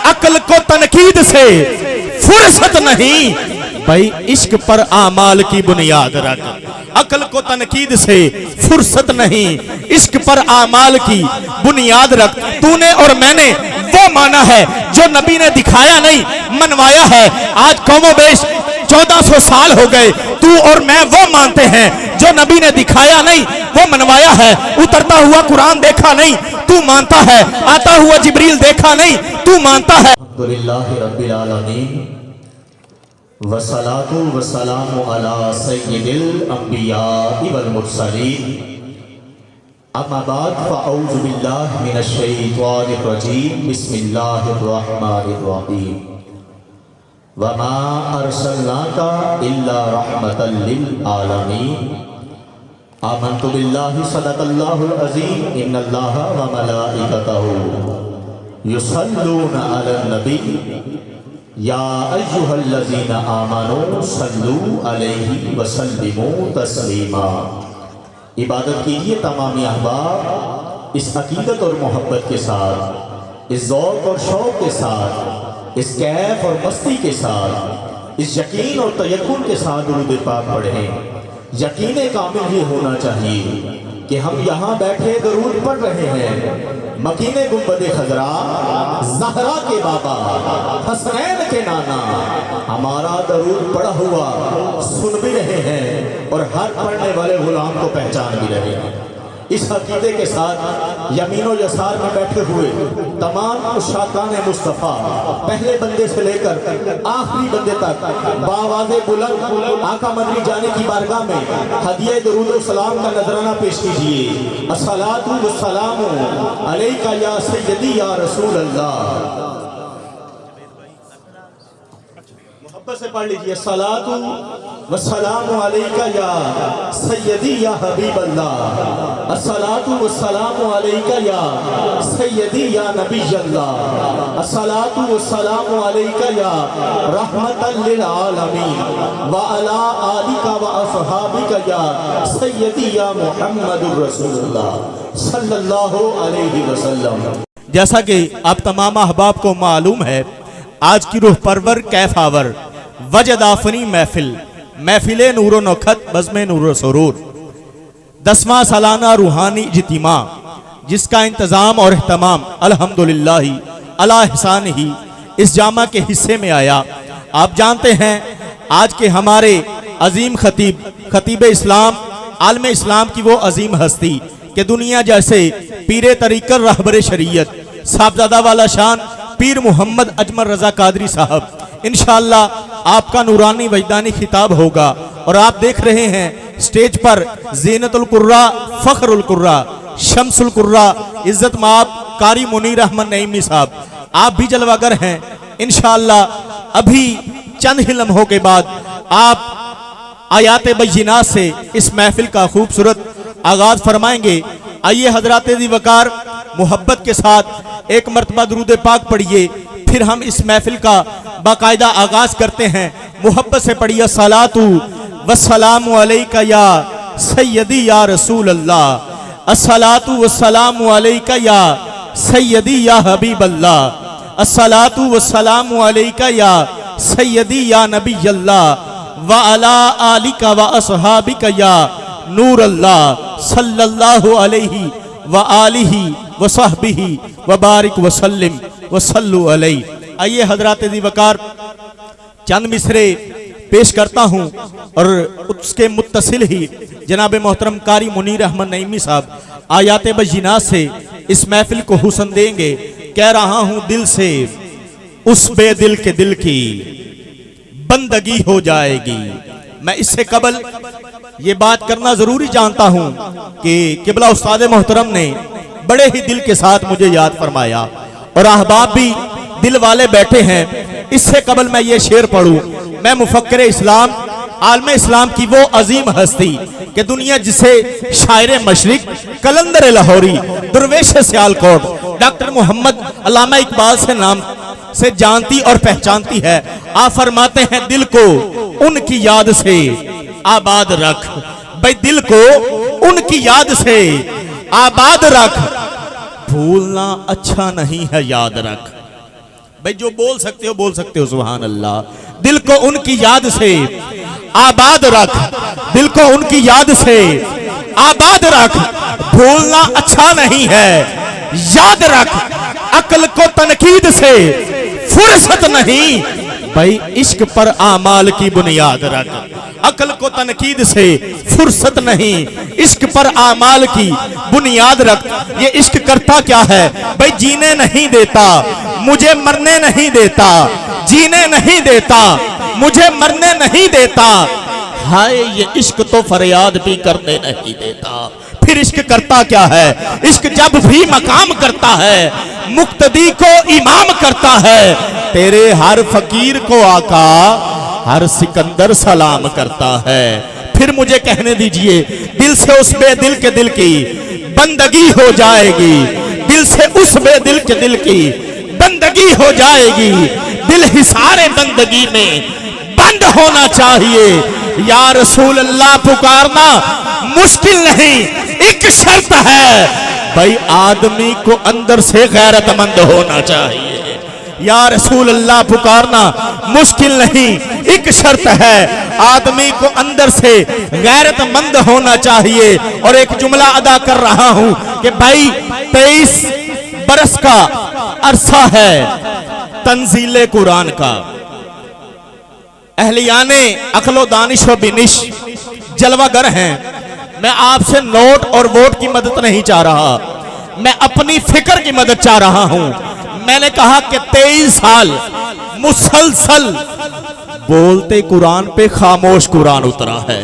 अक्ल को तनकीद से फुर्सत नहीं, भाई इश्क पर आमाल की बुनियाद रख। अक्ल को तनकीद से फुर्सत नहीं, इश्क पर आमाल की बुनियाद रख। तूने और मैंने वो माना है जो नबी ने दिखाया नहीं, मनवाया है। आज कौमोबेश 1400 साल हो गए, तू और मैं वो मानते हैं जो नबी ने दिखाया नहीं, वो मनवाया है। उतरता हुआ कुरान देखा नहीं, तू मानता है। आता हुआ जिब्रील देखा नहीं, तू मानता है। अल्हम्दुलिल्लाहि रब्बिल आलमीन वस्सलातु वस्सलामु अला सय्यिदिल अंबिया'i वल मुरसलीन। अम्मा बाद फ़अऊज़ु बिल्लाहि मिनश शैतानिर रजीम। बिस्मिल्लाहिर रहमानिर रहीम। वमा अरसलनाका इल्ला रहमतल लिल आलमीन। आमन्तु बिल्लाहि सदक़ल्लाहुल अज़ीम। इन्नल्लाहा व मलाइकतहु युसल्लूना अलन नबी या अय्युहल्लज़ीना आमनू सल्लू अलैहि वसल्लिमू तस्लीमा। इबादत कीजिए तमामी अहबाब इस अकीदत और मोहब्बत के साथ, इस ज़ौक़ और शौक़ के साथ, इस कैफ और मस्ती के साथ, इस यकीन और तयक्कुन के साथ दुरूद पाक पढ़ें। यकीन कामिल ये होना चाहिए कि हम यहाँ बैठे दरूद पढ़ रहे हैं। मकीने गुंबदे खजरा ज़हरा के बाबा हसनैन के नाना हमारा दरूद पढ़ा हुआ सुन भी रहे हैं और हर पढ़ने वाले गुलाम को पहचान भी रहे हैं। इस अकीदे के साथ यमीनो यसार में बैठे हुए तमाम उशाकान मुस्तफ़ा, पहले बंदे से लेकर आखिरी बंदे तक बावाज़े बुलंद आका मदनी जाने की बारगाह में हदिया दरूद व सलाम का नजराना पेश कीजिए। अस्सलातु वस्सलामु अलैका या सय्यदी या रसूल अल्लाह। मोहब्बत से पढ़ लीजिए। सलातु वस्सलामु अलैका या सय्यदी या हबीब अल्लाह। अस्सलातु वस्सलामु अलैका या सय्यदी या नबी अल्लाह। अस्सलातु वस्सलामु अलैका या रहमतल लिल आलमीन व अला आलिका व अस्हाबिका या सय्यदी या मुहम्मदुर रसूलुल्लाह सल्लल्लाहु अलैहि वसल्लम। जैसा कि आप तमाम अहबाब को मालूम है, आज की रूह परवर कैफावर वजदाफनी महफिले नूरो नखत बज़्मे नूरो सरूर 10वां सालाना रूहानी इज्तिमा, जिसका इंतज़ाम और एहतमाम अल्हम्दुलिल्लाह अला एहसान ही इस जामा के हिस्से में आया। आप जानते हैं आज के हमारे अजीम खतीब इस्लाम आलम इस्लाम की वो अजीम हस्ती कि दुनिया जैसे पीरे तरीक़त रहबर शरीयत साहबजादा वाला शान पीर मोहम्मद अजमल रजा कादरी साहब, इंशाअल्लाह आपका नूरानी वजदानी खिताब होगा। और आप देख रहे हैं स्टेज पर ज़ीनतुल कुर्रा, फ़ख्रुल कुर्रा, शम्सुल कुर्रा, इज्जत माब कारी मुनीर अहमद नईमी साहब, आप भी जलवागर हैं। इंशाअल्लाह अभी चंद ही लम्हों के बाद आप आयात बय्यिनात से इस महफिल का खूबसूरत आगाज फरमाएंगे। आइए हजरात दी वकार मोहब्बत के साथ एक मरतबा दुरूद पाक पढ़िए, फिर हम इस महफिल का बाकायदा आगाज करते हैं। मोहब्बत से पढ़िए। सलातु वस्सलामु अलैका या सय्यदी या रसूल अल्लाह। अस्सलातु वस्सलामु अलैका या सय्यदी या हबीब अल्लाह। अस्सलातु वस्सलामु अलैका या सय्यदी या नबी अल्लाह व अला आलिका व अस्हाबिका या नूर अल्लाह सल्लल्लाहु अलैहि व आलिहि व सहबिही व बारिक व सल्लिम व सल्लु अलैहि। आइए हजरात दी वकार चंद मिसरे पेश करता हूँ और उसके मुत्तसिल ही जनाब मोहतरम कारी मुनीर अहमद नईमी साहब आयात बय्यिनात से इस महफिल को हुस्न देंगे। कह रहा हूँ दिल से उस बेदिल के दिल की बंदगी हो जाएगी। मैं इससे कबल ये बात करना जरूरी जानता हूँ कि किबला उस्ताद मोहतरम ने बड़े ही दिल के साथ मुझे याद फरमाया और अहबाब भी दिल वाले बैठे हैं। इससे कबल मैं ये शेर पढ़ूं, मैं मुफक्किर इस्लाम आलम इस्लाम की वो अजीम हस्ती कि दुनिया जिसे शायर मशरिक कलंदर लाहौरी दुर्वेश सियालकोट डॉक्टर मोहम्मद अल्लामा इकबाल से नाम से जानती और पहचानती है। आप फरमाते हैं दिल को उनकी याद से आबाद रख। भाई दिल को उनकी याद से आबाद रख, भूलना अच्छा नहीं है याद रख। भाई जो बोल सकते हो सुभान अल्लाह। दिल को उनकी याद से आबाद रख, दिल को उनकी याद से आबाद रख, भूलना अच्छा नहीं है, याद रख, अक्ल को तनकीद से फुर्सत नहीं, भाई इश्क पर आमाल की बुनियाद रख। अक्ल को तनकीद से फुर्सत नहीं, इश्क पर आमाल की बुनियाद रख। ये इश्क करता क्या है भाई, जीने नहीं देता, मुझे मरने नहीं देता, जीने नहीं देता, मुझे मरने नहीं देता। हाय ये इश्क तो फरियाद भी करने नहीं देता। फिर इश्क करता क्या है, इश्क जब भी मकाम करता है, मुक्तदी को इमाम करता है। तेरे हर फकीर को आका, हर सिकंदर सलाम करता है। फिर मुझे कहने दीजिए, दिल से उस बेदिल के दिल की बंदगी हो जाएगी, दिल से उस बेदिल के दिल की बंदगी हो जाएगी। दिल हिसारे बंदगी में बंद होना चाहिए। या रसूल अल्लाह पुकारना मुश्किल नहीं, एक शर्त है भाई, आदमी को अंदर से गैरतमंद होना चाहिए। या रसूल अल्लाह पुकारना मुश्किल नहीं, एक शर्त है, आदमी को अंदर से गैरतमंद होना चाहिए। और एक जुमला अदा कर रहा हूं कि भाई 23 बरस का अरसा है तंजीले कुरान का। अहलियाने अक्लो दानिश व बिनिश जलवागर हैं। मैं आपसे नोट और वोट की मदद नहीं चाह रहा, मैं अपनी फिक्र की मदद चाह रहा हूं। मैंने कहा कि 23 साल मुसलसल बोलते कुरान पे खामोश कुरान उतरा है।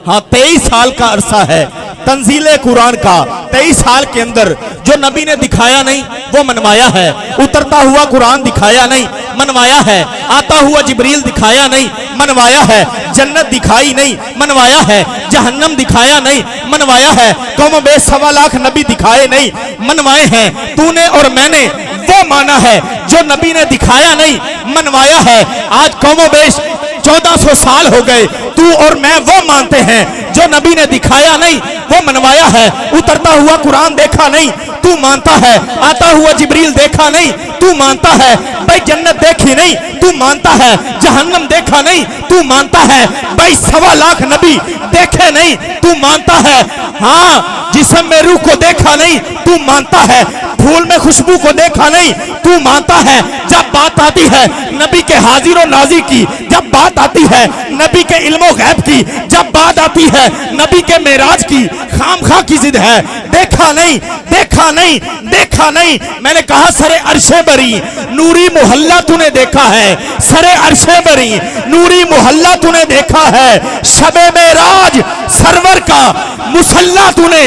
हाँ 23 साल का अरसा है तंजीले कुरान का। 23 साल के अंदर जो नबी ने दिखाया नहीं वो मनवाया है, उतरता हुआ कुरान दिखाया नहीं मनवाया है, आता हुआ जिब्रील दिखाया नहीं मनवाया है, जन्नत दिखाई नहीं मनवाया है, जहन्नम दिखाया नहीं मनवाया है, कौम बे 1.25 लाख नबी दिखाए नहीं मनवाए हैं। तूने और मैंने वो माना है जो नबी ने दिखाया नहीं मनवाया है। आज कौम बेश 1400 साल हो गए, तू और मैं वो मानते हैं जो नबी ने दिखाया नहीं वो मनवाया है। उतरता हुआ कुरान देखा नहीं तू मानता है, आता हुआ जिब्रील देखा नहीं तू मानता है, भाई जन्नत देखी नहीं तू मानता है, जहन्नम देखा नहीं तू मानता है, भाई 1.25 लाख नबी देखे नहीं तू मानता है। हाँ जिस्म में रूह को देखा नहीं तू मानता है, फूल में खुशबू को देखा नहीं तू मानता है। जब बात आती है नबी के हाजिर और नाजी की, जब बात आती है नबी के इल्मो गैब की, जब बात आती है नबी के मेराज की, खामखा की जिद है। देखा नहीं देखा नहीं देखा नहीं। मैंने कहा सरे अरशे बरी नूरी मोहल्ला तूने देखा है, सरे अरशे बरी नूरी मोहल्ला तूने देखा है, शबे मेराज सरवर का मुसल्ला तूने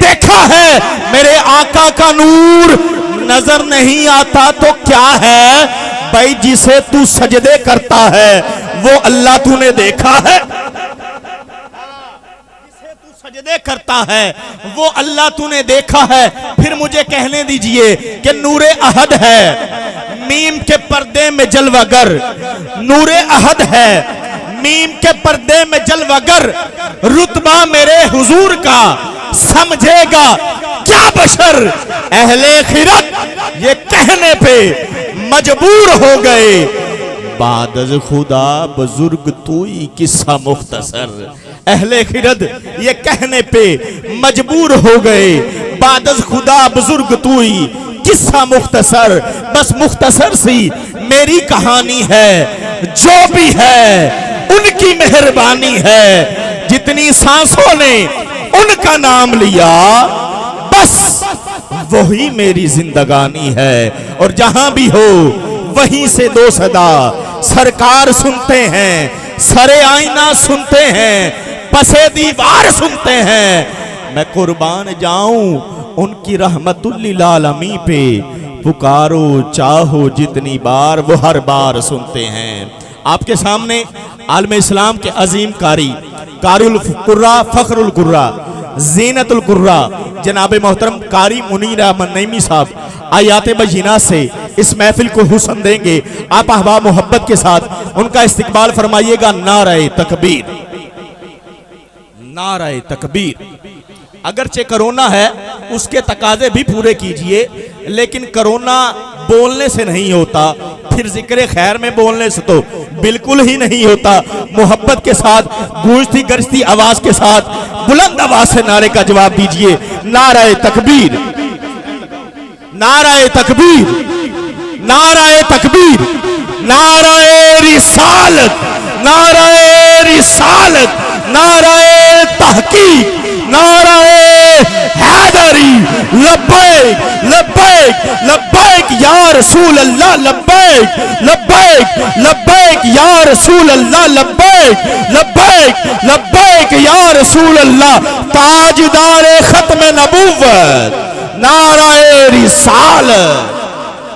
देखा है। मेरे आका का नूर नजर नहीं आता तो क्या है भाई, जिसे तू सजदे करता है वो अल्लाह तूने देखा है, जिसे तू सजदे करता है वो अल्लाह तूने देखा है। फिर मुझे कहने दीजिए कि नूरे अहद है, मीम के पर्दे में जलवागर, नूरे अहद है, मीम के पर्दे में जलवागर, रुतबा मेरे हुजूर का समझेगा क्या बशर। अहले खिरत ये कहने पे मजबूर हो गए, बादज खुदा बुजुर्ग तूई किस्सा मुख्तसर। अहले खिरत ये कहने पे मजबूर हो गए, बादज खुदा बुजुर्ग तूई किस्सा मुख्तसर। बस मुख्तसर सी मेरी कहानी है, जो भी है उनकी मेहरबानी है। जितनी सांसों ने उनका नाम लिया बस वही मेरी जिंदगानी है। और जहां भी हो वहीं से दो सदा सरकार सुनते हैं, सरे आईना सुनते हैं, पसे दीवार सुनते हैं। मैं कुर्बान जाऊं उनकी रहमतुल्लिल आलमी पे, पुकारो चाहो जितनी बार वो हर बार सुनते हैं। आपके सामने आलम इस्लाम के अजीम कारी, कारुल कुर्रा, फखरुल कुर्रा, ज़ीनतुल कुर्रा जनाब मोहतरम कारी मुनीर अहमद नईमी साहब आयात बय्यिना से इस महफिल को हुस्न देंगे। आप अहबाब मोहब्बत के साथ उनका इस्तकबाल फरमाइएगा। नारे तकबीर, नारे तकबीर। अगरचे कोरोना है उसके तकाजे भी पूरे कीजिए, लेकिन कोरोना बोलने से नहीं होता, फिर जिक्र खैर में बोलने से तो बिल्कुल ही नहीं होता। मोहब्बत के साथ गूंजती गरजती आवाज के साथ बुलंद आवाज से नारे का जवाब दीजिए। नाराए तकबीर, नाराए तकबीर, नाराए तकबीर, नाराए रिसालत, नाराए रिसालत, नाराए तहकीक, नाराए हैदरी। लब्बैक लब्बैक लब्बैक या रसूल अल्लाह, लब्बैक लब्बैक लब्बैक या रसूल अल्लाह, लब्बैक लब्बैक लब्बैक या रसूल अल्लाह। ताजदार खत्म नबुव्वत, नाराए रिसालत।